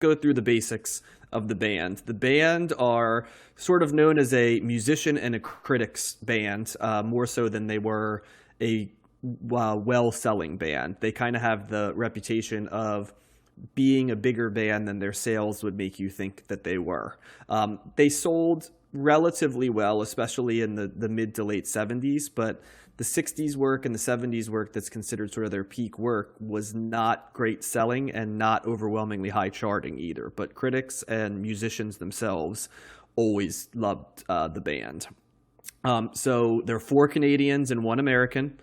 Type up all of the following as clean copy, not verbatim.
go through the basics of the band. The band are sort of known as a musician and a critics band, more so than they were a well-selling band. They kind of have the reputation of being a bigger band than their sales would make you think that they were. They sold relatively well, especially in the mid to late 70s, but the 60s work and the 70s work that's considered sort of their peak work was not great selling and not overwhelmingly high charting either. But critics and musicians themselves always loved the band. So there are 4 Canadians and 1 American.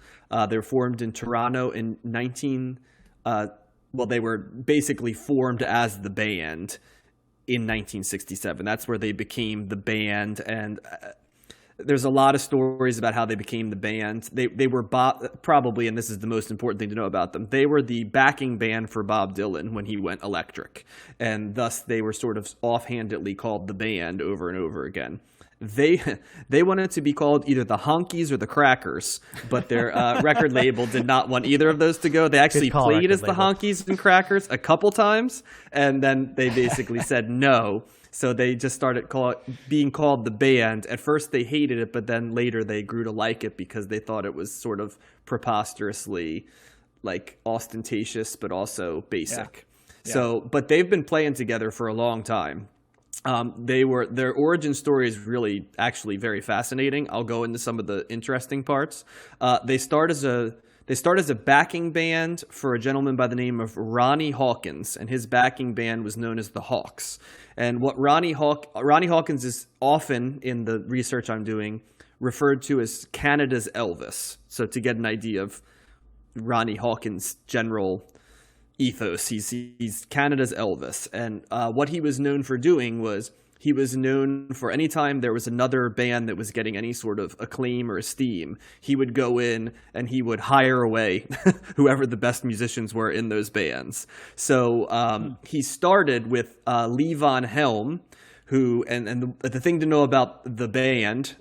They're formed in Toronto in they were basically formed as the band in 1967. That's where they became the band, and there's a lot of stories about how they became the band. They were probably, and this is the most important thing to know about them, they were the backing band for Bob Dylan when he went electric, and thus they were sort of offhandedly called the band over and over again. They wanted to be called either the Honkies or the Crackers, but their record label did not want either of those to go. They actually played as the Honkies and Crackers a couple times, and then they basically said no. So they just started being called the band. At first they hated it, but then later they grew to like it because they thought it was sort of preposterously like ostentatious, but also basic. Yeah. So, but they've been playing together for a long time. Their origin story is really actually very fascinating. I'll go into some of the interesting parts. They start as a backing band for a gentleman by the name of Ronnie Hawkins, and his backing band was known as the Hawks. And what Ronnie Hawkins is often, in the research I'm doing, referred to as Canada's Elvis. So to get an idea of Ronnie Hawkins' general ethos, he's Canada's Elvis. And what he was known for doing was he was known for any time there was another band that was getting any sort of acclaim or esteem, he would go in and he would hire away whoever the best musicians were in those bands. So he started with Lee Von Helm, who, and the thing to know about the band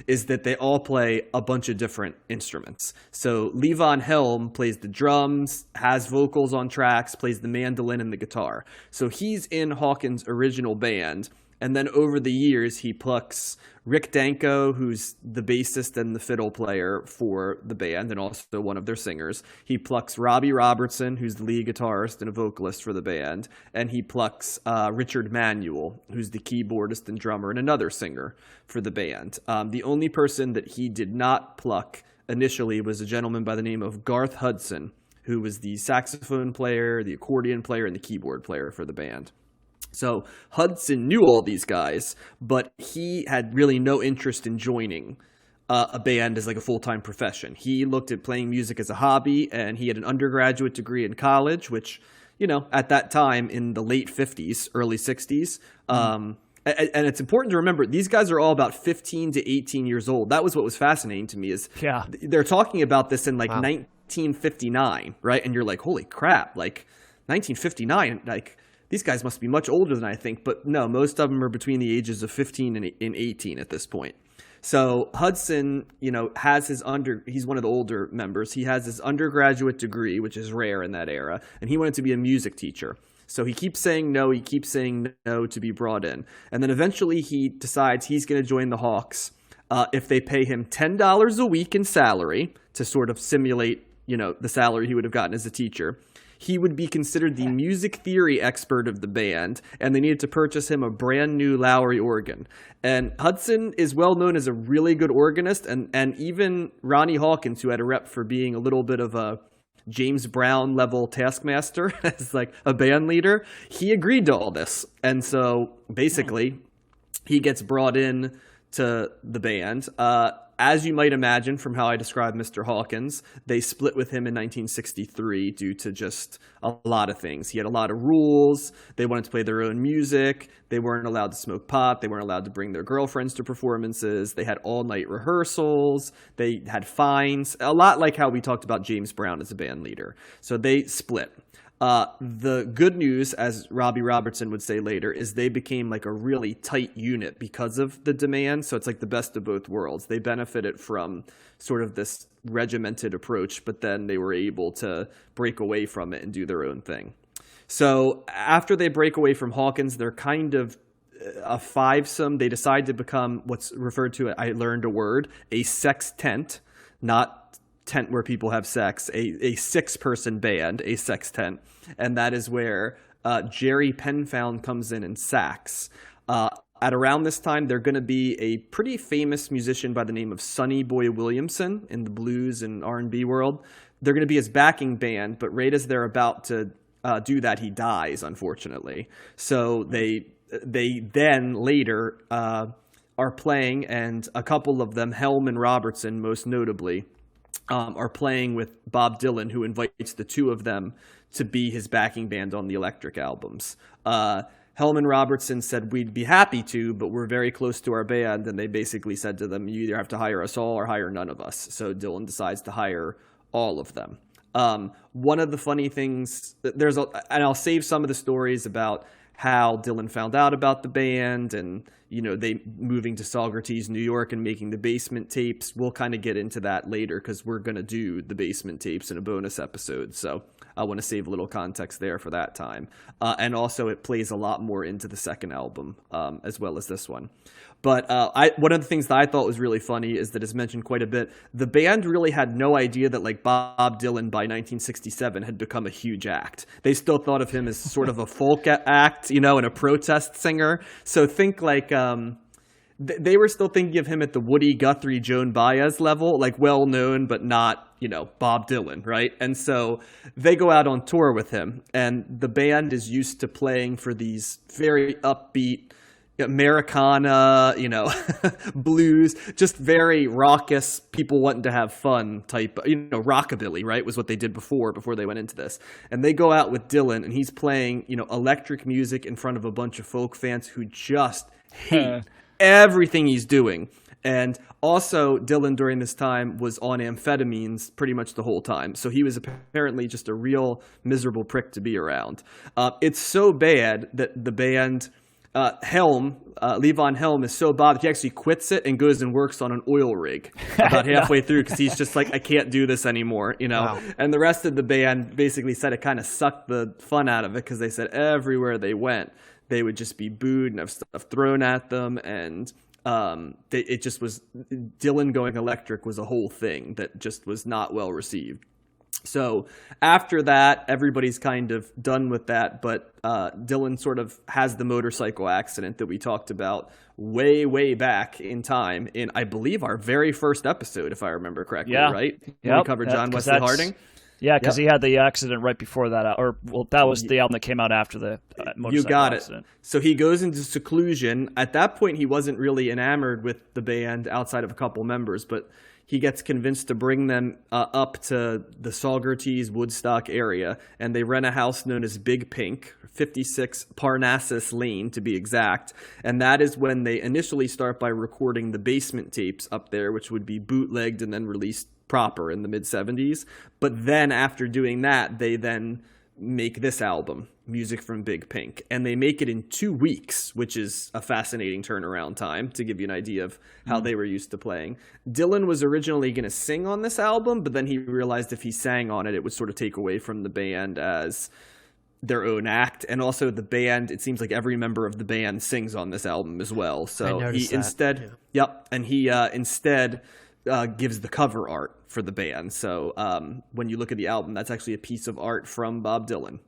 is that they all play a bunch of different instruments. So Lee Von Helm plays the drums, has vocals on tracks, plays the mandolin and the guitar. So he's in Hawkins' original band. And then over the years, he plucks Rick Danko, who's the bassist and the fiddle player for the band and also one of their singers. He plucks Robbie Robertson, who's the lead guitarist and a vocalist for the band. And he plucks Richard Manuel, who's the keyboardist and drummer and another singer for the band. The only person that he did not pluck initially was a gentleman by the name of Garth Hudson, who was the saxophone player, the accordion player, and the keyboard player for the band. So Hudson knew all these guys, but he had really no interest in joining a band as like a full-time profession. He looked at playing music as a hobby, and he had an undergraduate degree in college, which, you know, at that time in the late 50s, early 60s. And it's important to remember, these guys are all about 15 to 18 years old. That was what was fascinating to me is they're talking about this in like 1959, right? And you're like, holy crap, like 1959, like these guys must be much older than I think, but no, most of them are between the ages of 15 and 18 at this point. So Hudson, you know, has he's one of the older members. He has his undergraduate degree, which is rare in that era, and he wanted to be a music teacher. So he keeps saying no to be brought in. And then eventually he decides he's going to join the Hawks if they pay him $10 a week in salary to sort of simulate, you know, the salary he would have gotten as a teacher. He would be considered the music theory expert of the band, and they needed to purchase him a brand new Lowry organ. And Hudson is well known as a really good organist, and even Ronnie Hawkins, who had a rep for being a little bit of a James Brown level taskmaster as like a band leader, he agreed to all this. And so basically he gets brought in to the band. As you might imagine from how I described Mr. Hawkins, they split with him in 1963 due to just a lot of things. He had a lot of rules. They wanted to play their own music. They weren't allowed to smoke pot. They weren't allowed to bring their girlfriends to performances. They had all-night rehearsals. They had fines, a lot like how we talked about James Brown as a band leader. So they split. The good news, as Robbie Robertson would say later, is they became like a really tight unit because of the demand. So it's like the best of both worlds. They benefited from sort of this regimented approach, but then they were able to break away from it and do their own thing. So after they break away from Hawkins, they're kind of a fivesome. They decide to become what's referred to, I learned a word, a sextent, not tent where people have sex, a six-person band, a sextent. And that is where Jerry Penfound comes in and sax. At around this time, they're going to be a pretty famous musician by the name of Sonny Boy Williamson in the blues and R&B world. They're going to be his backing band, but right as they're about to do that, he dies, unfortunately. So they then later are playing, and a couple of them, Helm and Robertson most notably, are playing with Bob Dylan, who invites the two of them to be his backing band on the Electric albums. Helm and Robertson said, we'd be happy to, but we're very close to our band, and they basically said to them, you either have to hire us all or hire none of us. So Dylan decides to hire all of them. One of the funny things, and I'll save some of the stories about how Dylan found out about the band and, they moving to Saugerties, New York and making the Basement tapes. We'll kind of get into that later because we're going to do the Basement tapes in a bonus episode. So I want to save a little context there for that time. And also it plays a lot more into the second album as well as this one. But one of the things that I thought was really funny is that it's mentioned quite a bit. The band really had no idea that Bob Dylan by 1967 had become a huge act. They still thought of him as sort of a folk act, and a protest singer. So think they were still thinking of him at the Woody Guthrie, Joan Baez level, well known, but not, Bob Dylan, right? And so they go out on tour with him, and the band is used to playing for these very upbeat Americana, blues, just very raucous, people wanting to have fun type, rockabilly, right, was what they did before they went into this. And they go out with Dylan, and he's playing, electric music in front of a bunch of folk fans who just hate everything he's doing. And also, Dylan during this time was on amphetamines pretty much the whole time. So he was apparently just a real miserable prick to be around. It's so bad that the band... Levon Helm is so bothered, he actually quits it and goes and works on an oil rig about halfway through because he's just I can't do this anymore, Wow. And the rest of the band basically said it kind of sucked the fun out of it because they said everywhere they went, they would just be booed and have stuff thrown at them. And it just was, Dylan going electric was a whole thing that just was not well received. So after that, everybody's kind of done with that, but Dylan sort of has the motorcycle accident that we talked about way, way back in time in, I believe, our very first episode, if I remember correctly, right? Yep. We covered John Wesley Harding. Yeah, because he had the accident right before that, that was the album that came out after the motorcycle You got accident. It. So he goes into seclusion. At that point, he wasn't really enamored with the band outside of a couple members, but he gets convinced to bring them up to the Saugerties, Woodstock area, and they rent a house known as Big Pink, 56 Parnassus Lane to be exact. And that is when they initially start by recording the Basement tapes up there, which would be bootlegged and then released proper in the mid-70s. But then after doing that, they then make this album, Music from Big Pink. And they make it in 2 weeks, which is a fascinating turnaround time to give you an idea of how they were used to playing. Dylan was originally going to sing on this album, but then he realized if he sang on it, it would sort of take away from the band as their own act. And also the band, it seems like every member of the band sings on this album as well. So he instead, instead gives the cover art for the band. So when you look at the album, that's actually a piece of art from Bob Dylan.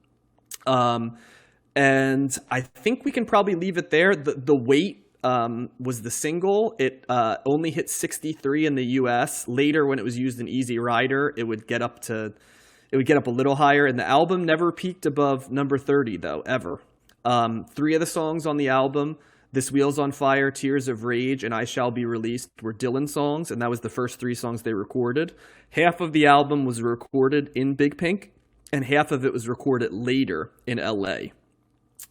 And I think we can probably leave it there. The Wait was the single. It only hit 63 in the U.S. Later, when it was used in Easy Rider, it would get up a little higher. And the album never peaked above number 30, though, ever. 3 of the songs on the album, This Wheel's on Fire, Tears of Rage, and I Shall Be Released, were Dylan songs, and that was the first 3 songs they recorded. Half of the album was recorded in Big Pink, and half of it was recorded later in L.A.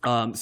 When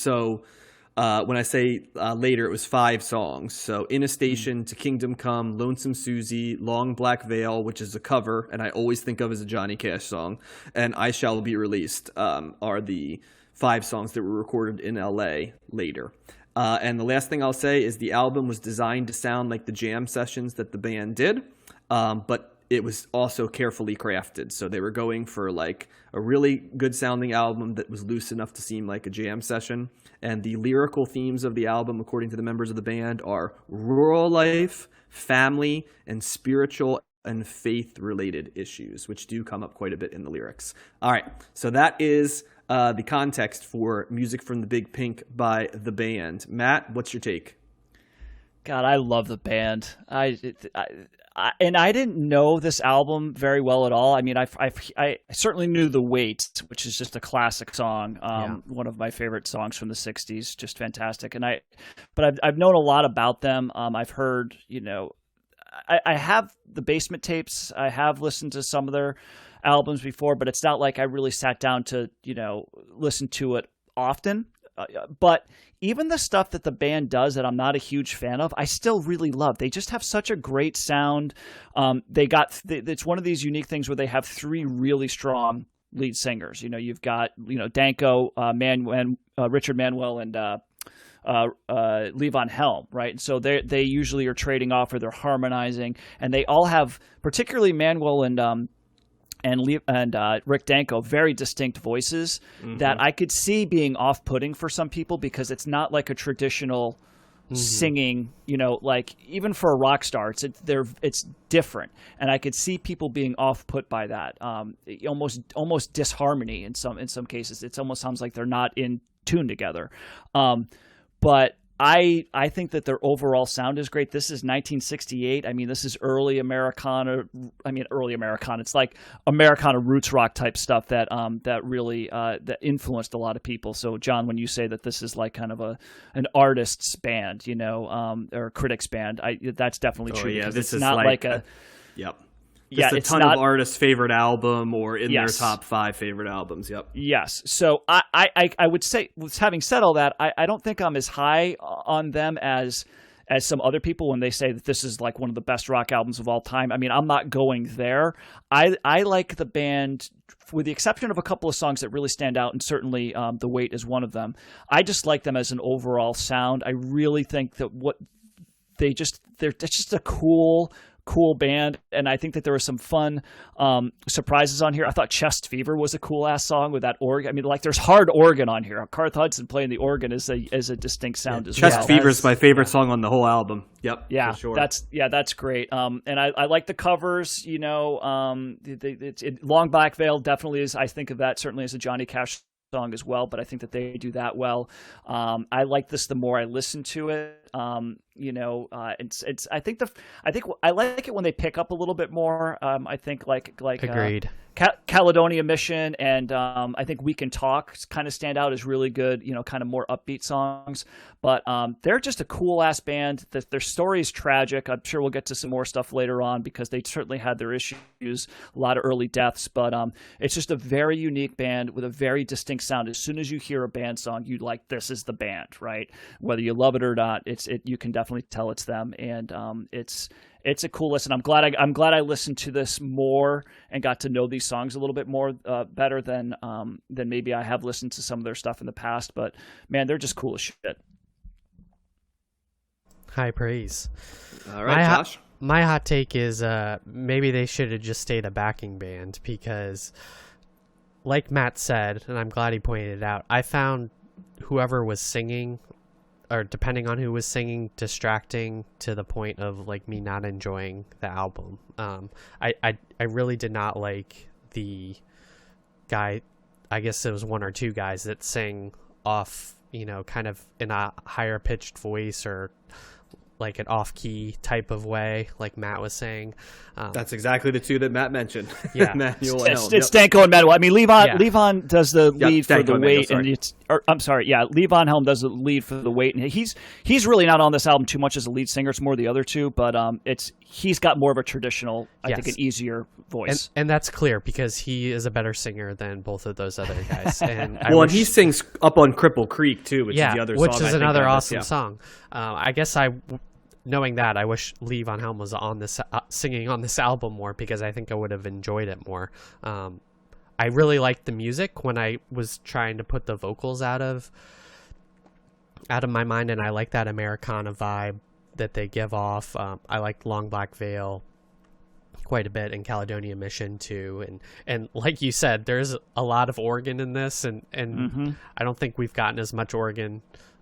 I say later, it was 5 songs. So In a Station, To Kingdom Come, Lonesome Susie, Long Black Veil, which is a cover, and I always think of as a Johnny Cash song, and I Shall Be Released are the 5 songs that were recorded in L.A. later. And the last thing I'll say is the album was designed to sound like the jam sessions that the band did, but it was also carefully crafted. So they were going for like a really good sounding album that was loose enough to seem like a jam session. And the lyrical themes of the album, according to the members of the band, are rural life, family, and spiritual and faith-related issues, which do come up quite a bit in the lyrics. All right, so that is the context for Music from the Big Pink by the band. Matt, what's your take? God, I love the band. I didn't know this album very well at all. I mean, I certainly knew The Wait, which is just a classic song, one of my favorite songs from the '60s, just fantastic. But I've known a lot about them. I've heard, I have the Basement tapes. I have listened to some of their albums before, but it's not like I really sat down to, listen to it often. But even the stuff that the band does that I'm not a huge fan of, I still really love. They just have such a great sound. It's one of these unique things where they have three really strong lead singers. You've got, Danko, Richard Manuel, and Levon Helm, right? And so they usually are trading off or they're harmonizing, and they all have, particularly Manuel and Rick Danko, very distinct voices that I could see being off-putting for some people because it's not like a traditional singing, like even for a rock star, it's different, and I could see people being off-put by that, almost disharmony in some cases. It almost sounds like they're not in tune together, but I think that their overall sound is great. This is 1968. I mean, this is early Americana. It's like Americana roots rock type stuff that really that influenced a lot of people. So, John, when you say that this is like kind of an artist's band, or a critic's band, that's definitely true. Yeah, this it's is not like a. Yep. Yeah, it's a ton of artists' favorite album or in their top 5 favorite albums. Yep. Yes. So I would say, having said all that, I don't think I'm as high on them as some other people when they say that this is like one of the best rock albums of all time. I mean, I'm not going there. I like the band, with the exception of a couple of songs that really stand out, and certainly The Wait is one of them. I just like them as an overall sound. I really think that they're just a cool band, and I think that there were some fun surprises on here. I thought Chest Fever was a cool ass song with that organ. I mean, like, there's hard organ on here. Garth Hudson playing the organ is a distinct sound as well. Chest Fever is my favorite song on the whole album. Yep. Yeah, for sure. That's great. And I like the covers. Long Black Veil definitely is. I think of that certainly as a Johnny Cash song as well, but I think that they do that well. I like this the more I listen to it. It's I think I like it when they pick up a little bit more. I think like agreed. Caledonia Mission and I think We Can Talk kind of stand out as really good, kind of more upbeat songs. But they're just a cool ass band. Their story is tragic. I'm sure we'll get to some more stuff later on because they certainly had their issues, a lot of early deaths. But it's just a very unique band with a very distinct sound. As soon as you hear a band song, you like, this is the band, right? Whether you love it or not, you can definitely tell it's them, and it's a cool listen. I'm glad I listened to this more and got to know these songs a little bit more better than maybe I have listened to some of their stuff in the past. But man, they're just cool as shit. High praise. All right, Josh. My hot take is maybe they should have just stayed a backing band because, like Matt said, and I'm glad he pointed it out, I found whoever was singing, or depending on who was singing, distracting to the point of like me not enjoying the album. I really did not like the guy. I guess it was one or two guys that sang off, kind of in a higher pitched voice or like an off-key type of way, like Matt was saying. That's exactly the two that Matt mentioned. Yeah, it's Danko and Manuel. I mean, Levon does the lead for The Wait, Levon Helm does the lead for The Wait, and he's really not on this album too much as a lead singer. It's more the other two, but he's got more of a traditional, I think, an easier voice, and that's clear because he is a better singer than both of those other guys. And and he sings up on Cripple Creek too, which is the other song. Which is another awesome song. I guess knowing that, I wish Levon Helm was on this singing on this album more because I think I would have enjoyed it more. I really liked the music when I was trying to put the vocals out of my mind, and I like that Americana vibe that they give off. I like Long Black Veil, quite a bit, and Caledonia Mission too, and like you said, there's a lot of organ in this, and I don't think we've gotten as much organ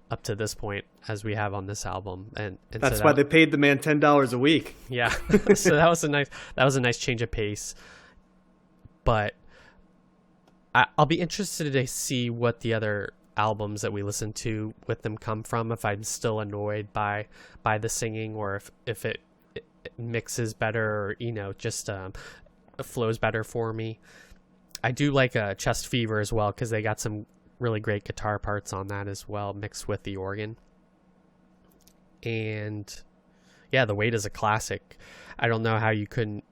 up to this point as we have on this album, and that's so why they paid the man $10 a week. Yeah. So that was a nice change of pace. But I'll be interested to see what the other albums that we listen to with them come from, if I'm still annoyed by the singing, or if it mixes better, or just flows better for me. I do like Chest Fever as well, because they got some really great guitar parts on that as well, mixed with the organ. And yeah, The Wait is a classic. I don't know how you couldn't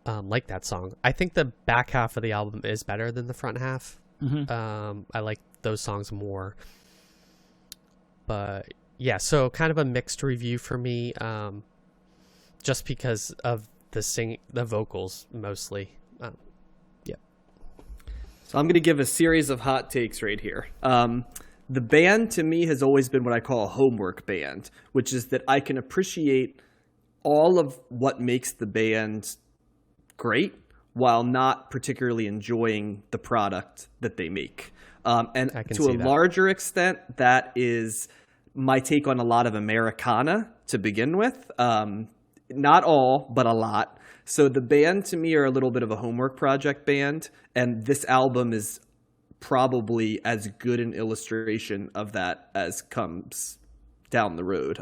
like that song. I think the back half of the album is better than the front half. I like those songs more. But yeah, so kind of a mixed review for me, just because of the vocals mostly. So I'm going to give a series of hot takes right here. The band to me has always been what I call a homework band, which is that I can appreciate all of what makes the band great while not particularly enjoying the product that they make. And to a larger extent, that is my take on a lot of Americana to begin with. Not all, but a lot. So the band to me are a little bit of a homework project band, and this album is probably as good an illustration of that as comes down the road.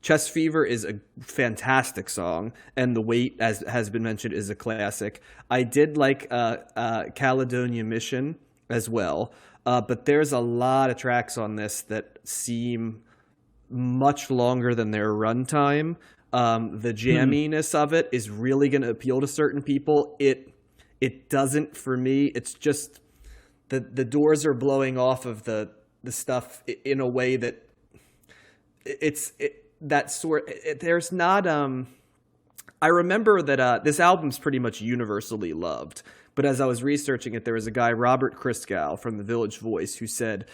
Chest Fever is a fantastic song, and The Wait, as has been mentioned, is a classic. I did like Caledonia Mission as well, but there's a lot of tracks on this that seem much longer than their runtime. The jamminess of it is really going to appeal to certain people. It doesn't for me. It's just the doors are blowing off of the stuff in a way that there's not. I remember that this album's pretty much universally loved, but as I was researching it, there was a guy, Robert Christgau from the Village Voice, who said,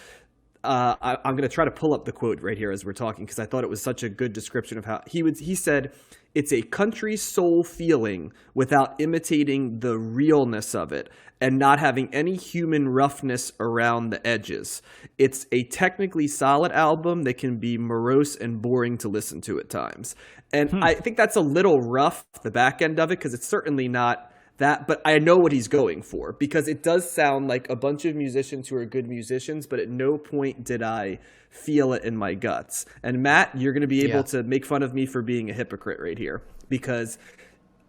I'm going to try to pull up the quote right here as we're talking, because I thought it was such a good description of how he said, "It's a country soul feeling without imitating the realness of it and not having any human roughness around the edges. It's a technically solid album that can be morose and boring to listen to at times." And I think that's a little rough, the back end of it, because it's certainly not that, but I know what he's going for, because it does sound like a bunch of musicians who are good musicians, but at no point did I feel it in my guts. And Matt, you're going to be able to make fun of me for being a hypocrite right here, because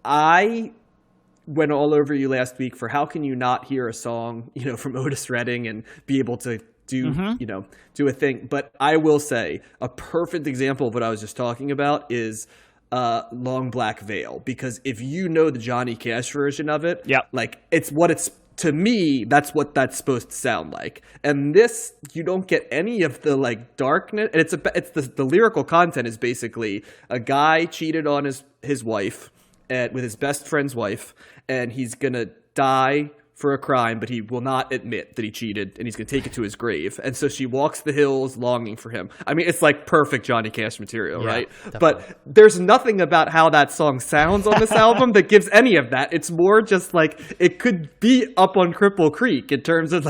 I went all over you last week for how can you not hear a song, from Otis Redding and be able to do a thing. But I will say a perfect example of what I was just talking about is Long Black Veil, because if you know the Johnny Cash version of it, to me, that's what that's supposed to sound like. And this, you don't get any of the darkness. And it's the lyrical content is basically a guy cheated on his wife with his best friend's wife, and he's gonna die for a crime, but he will not admit that he cheated, and he's going to take it to his grave. And so she walks the hills longing for him. I mean, it's like perfect Johnny Cash material, right? Definitely. But there's nothing about how that song sounds on this album that gives any of that. It's more just like it could be up on Cripple Creek in terms of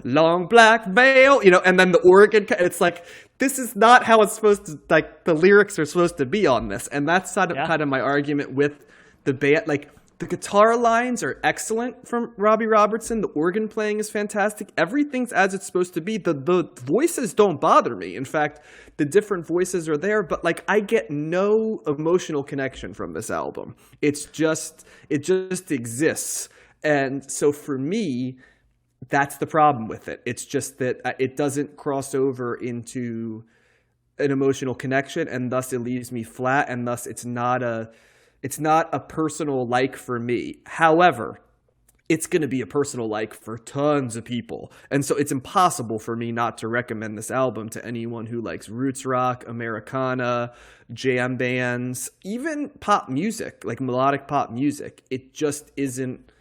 Long Black Veil, and then the organ. It's like, this is not how it's supposed to, the lyrics are supposed to be on this. And that's kind of my argument with the band. The guitar lines are excellent from Robbie Robertson. The organ playing is fantastic. Everything's as it's supposed to be. The voices don't bother me. In fact, the different voices are there, but I get no emotional connection from this album. It just exists. And so for me, that's the problem with it. It's just that it doesn't cross over into an emotional connection, and thus it leaves me flat, and thus it's not a personal like for me. However, it's going to be a personal like for tons of people. And so it's impossible for me not to recommend this album to anyone who likes roots rock, Americana, jam bands, even pop music, melodic pop music. It just isn't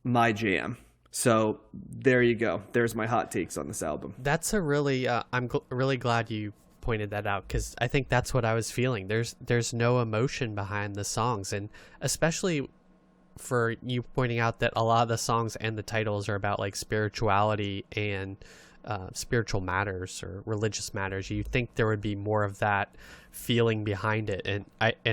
my jam. So there you go. There's my hot takes on this album. That's a really, I'm really glad you pointed that out, because I think that's what I was feeling. There's no emotion behind the songs, and especially for you pointing out that a lot of the songs and the titles are about like spirituality and spiritual matters or religious matters. You think there would be more of that feeling behind it, and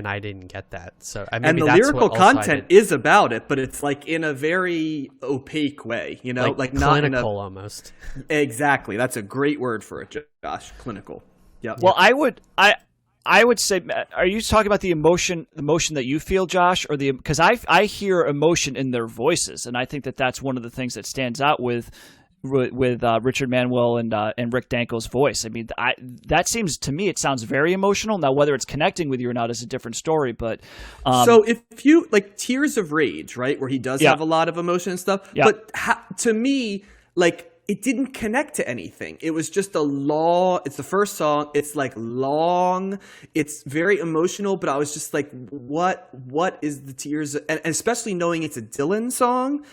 I didn't get that. So and the lyrical content is about it, but it's like in a very opaque way, you know, like not clinical, in a, almost. Exactly, that's a great word for it, Josh. Clinical. Yeah. Well, I would say, are you talking about the emotion that you feel, Josh, or because I hear emotion in their voices, and I think that's one of the things that stands out with Richard Manuel and Rick Danko's voice. I mean, that seems to me, it sounds very emotional. Now, whether it's connecting with you or not is a different story. But so if you like Tears of Rage, right, where he does have a lot of emotion and stuff, but to me, like, it didn't connect to anything. It was just it's the first song. It's like long. It's very emotional, but I was just like, what is the Tears? And especially knowing it's a Dylan song.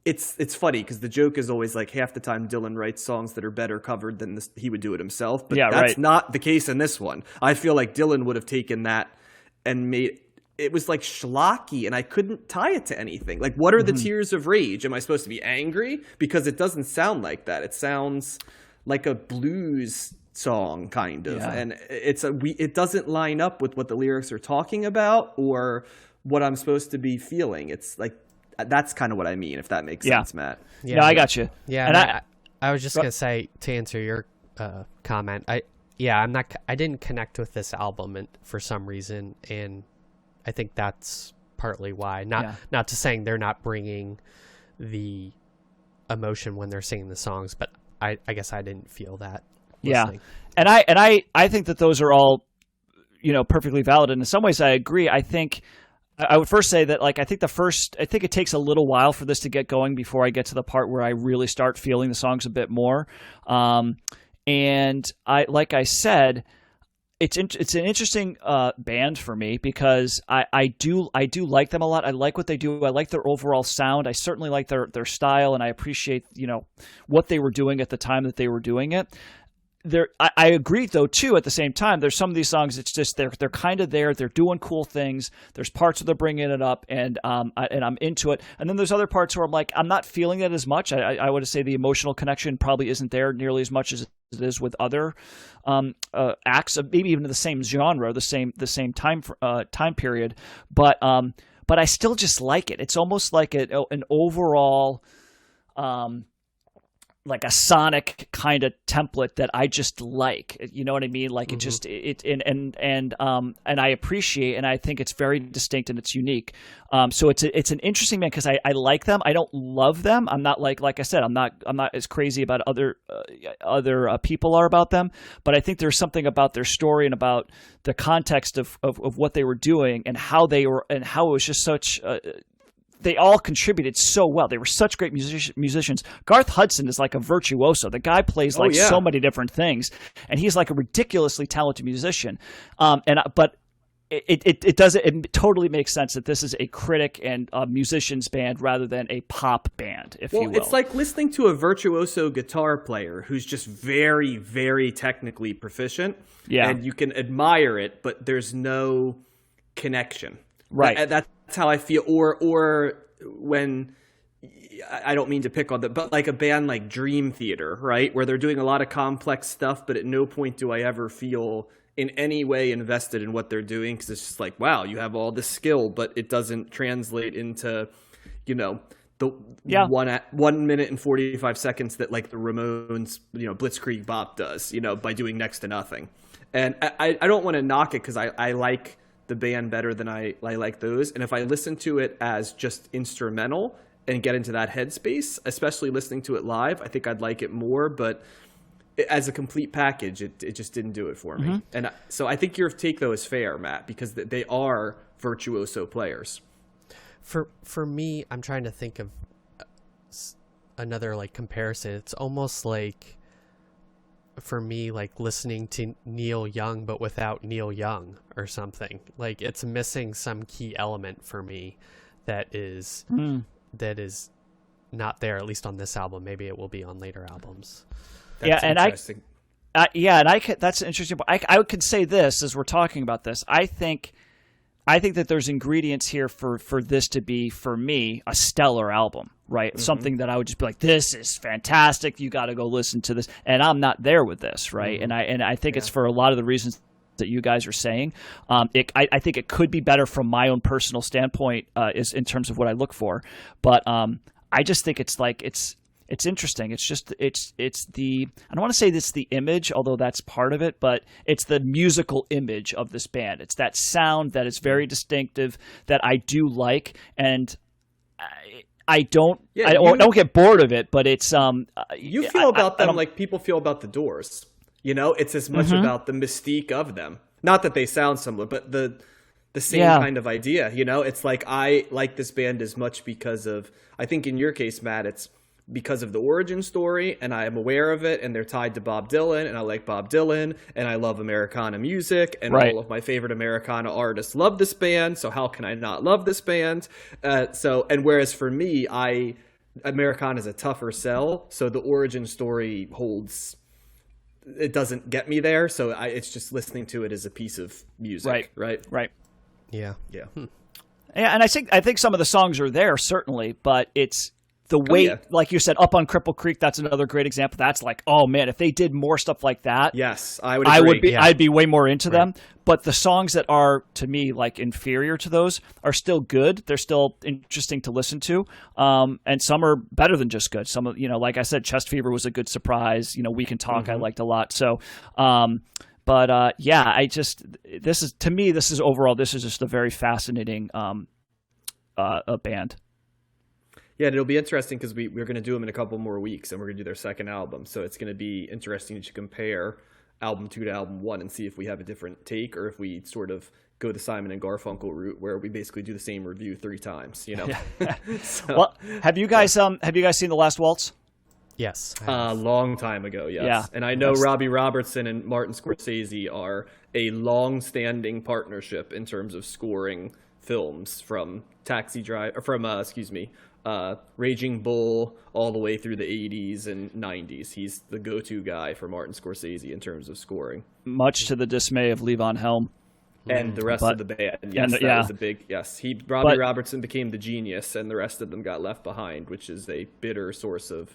It's funny because the joke is always like half the time Dylan writes songs that are better covered than he would do it himself. But that's not the case in this one. I feel like Dylan would have taken that and made it was like schlocky, and I couldn't tie it to anything. Like, what are the Tears of Rage? Am I supposed to be angry? Because it doesn't sound like that. It sounds like a blues song, kind of. And it doesn't line up with what the lyrics are talking about or what I'm supposed to be feeling. It's like, that's kind of what I mean, if that makes sense, Matt. Yeah, no, I got you. Yeah, and I was just gonna say, to answer your comment, I didn't connect with this album for some reason, and I think that's partly why. Not to saying they're not bringing the emotion when they're singing the songs, but I guess I didn't feel that listening. And I think that those are all, perfectly valid, and in some ways I agree. I think I would first say that, like, I think it takes a little while for this to get going before I get to the part where I really start feeling the songs a bit more. And like I said, it's an interesting band for me because I do like them a lot. I like what they do. I like their overall sound. I certainly like their style, and I appreciate what they were doing at the time that they were doing it. I agree though too. At the same time, there's some of these songs. It's just they're kind of there. They're doing cool things. There's parts where they're bringing it up, and I'm into it. And then there's other parts where I'm like, I'm not feeling it as much. I would say the emotional connection probably isn't there nearly as much as it is with other acts, maybe even the same genre, the same time period. But I still just like it. It's almost like an overall. Like a sonic kind of template that I just like, you know what I mean? Like it just and I appreciate, and I think it's very distinct and it's unique. So it's an interesting band because I like them. I don't love them. I'm not like I said, I'm not as crazy about other people are about them. But I think there's something about their story and about the context of what they were doing and how they were and how it was just such. They all contributed so well. They were such great musicians. Garth Hudson is like a virtuoso. The guy plays so many different things, and he's like a ridiculously talented musician. But it totally makes sense that this is a critic and a musician's band rather than a pop band, if you will. It's like listening to a virtuoso guitar player who's just very, very technically proficient. Yeah, and you can admire it, but there's no connection. Right. That's how I feel. Or when, I don't mean to pick on them, but like a band like Dream Theater, right? Where they're doing a lot of complex stuff, but at no point do I ever feel in any way invested in what they're doing. Because it's just like, wow, you have all this skill, but it doesn't translate into, the 1 minute and 45 seconds that like the Ramones, Blitzkrieg Bop does, by doing next to nothing. And I don't want to knock it because I like the band better than I like those. And if I listen to it as just instrumental and get into that headspace, especially listening to it live, I think I'd like it more. But as a complete package, it just didn't do it for me. And so I think your take, though, is fair, Matt, because they are virtuoso players. For me, I'm trying to think of another like comparison. It's almost like, for me, like listening to Neil Young but without Neil Young or something. Like it's missing some key element for me that is not there, at least on this album. Maybe it will be on later albums. That's interesting. And that's an interesting point. I could say this as we're talking about this. I think that there's ingredients here for this to be, for me, a stellar album, right? Something that I would just be like, this is fantastic. You got to go listen to this. And I'm not there with this, right? And I think it's for a lot of the reasons that you guys are saying. I think it could be better from my own personal standpoint, is in terms of what I look for. But I just think it's interesting. It's just it's the, I don't want to say it's the image, although that's part of it, but it's the musical image of this band. It's that sound that is very distinctive that I do like, and I don't get bored of it. But it's you feel about them like people feel about the Doors. It's as much about the mystique of them. Not that they sound similar, but the same kind of idea. It's like I like this band as much because of, I think in your case, Matt, it's because of the origin story, and I am aware of it, and they're tied to Bob Dylan, and I like Bob Dylan, and I love Americana music, and all of my favorite Americana artists love this band, so how can I not love this band? And whereas for me, Americana is a tougher sell, so the origin story it doesn't get me there, so it's just listening to it as a piece of music, right? Yeah. Yeah, and I think some of the songs are there, certainly, but it's the weight, like you said, Up on Cripple Creek, that's another great example. That's like, oh man, if they did more stuff like that, yes, I would agree. I'd be way more into them. But the songs that are, to me, like inferior to those are still good. They're still interesting to listen to. And some are better than just good. Some, like I said, Chest Fever was a good surprise. We Can Talk, I liked a lot. So, this is overall, this is just a very fascinating a band. Yeah, and it'll be interesting because we're going to do them in a couple more weeks, and we're going to do their second album. So it's going to be interesting to compare album 2 to album 1 and see if we have a different take, or if we sort of go the Simon and Garfunkel route where we basically do the same review 3 times. So, well, have you guys seen The Last Waltz? Yes. A long time ago, yes. Yeah. And I know Robbie Robertson and Martin Scorsese are a long-standing partnership in terms of scoring films, from Raging Bull all the way through the 80s and 90s. He's the go-to guy for Martin Scorsese in terms of scoring. Much to the dismay of Levon Helm. And the rest of the band. Yes, that was a big, yes. Robbie Robertson became the genius, and the rest of them got left behind, which is a bitter source of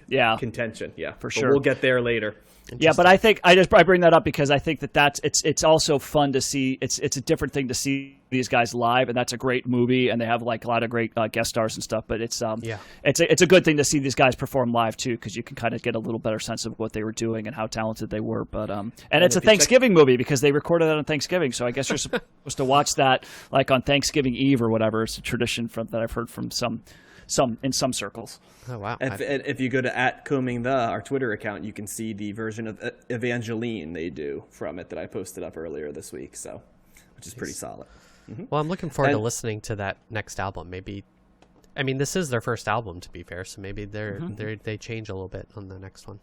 contention. Yeah, for sure. But we'll get there later. Yeah, but I think I bring that up because I think it's also fun to see. It's a different thing to see these guys live, and that's a great movie, and they have like a lot of great guest stars and stuff. But it's a good thing to see these guys perform live too, because you can kind of get a little better sense of what they were doing and how talented they were. But and it's a Thanksgiving movie because they recorded it on Thanksgiving, so I guess you're supposed to watch that like on Thanksgiving Eve or whatever. It's a tradition that I've heard from some in some circles. Oh wow! If you go to @combing our Twitter account, you can see the version of Evangeline they do from it that I posted up earlier this week. So, which is pretty solid. Mm-hmm. Well, I'm looking forward to listening to that next album. Maybe, I mean, this is their first album, to be fair, so maybe they change a little bit on the next one.